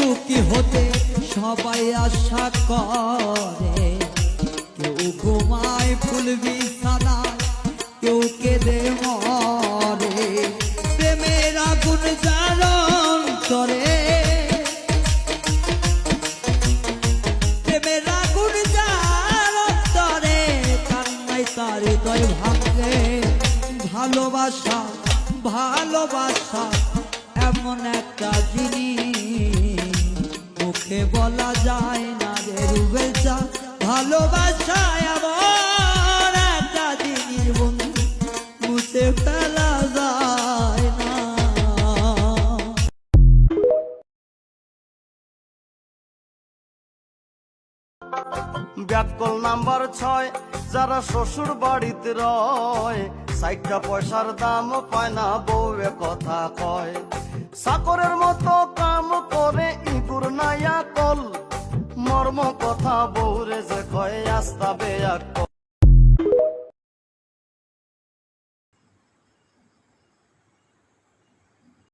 সুখী হতে সবাই আশা করে, কেউ ঘুমায় ফুল বিছানায়, কেউ কেঁদে মরে। প্রেমের আগুন যার অন্তরে, প্রেমের আগুন যার অন্তরে, কান্নায় তার হৃদয় ভাঙে। ভালোবাসা ভালোবাসা এমন একটা জিনিস, মুখে বলা যায় না রে রুবেল চা। ভালোবাসা এমন একটা জিনিস বন্ধু, মুছে ফেলা যায় না। ব্যাকল নাম্বার 6, যারা শ্বশুর বাড়িতে রয়, 60 পয়সার দাম পায় না বউয়ে কথা কয়। চাকরের মতো কাম করে ইঁদুর নাইয়া কল, মর্ম কথা বউরে যে কয় আস্তা বেয়া কল।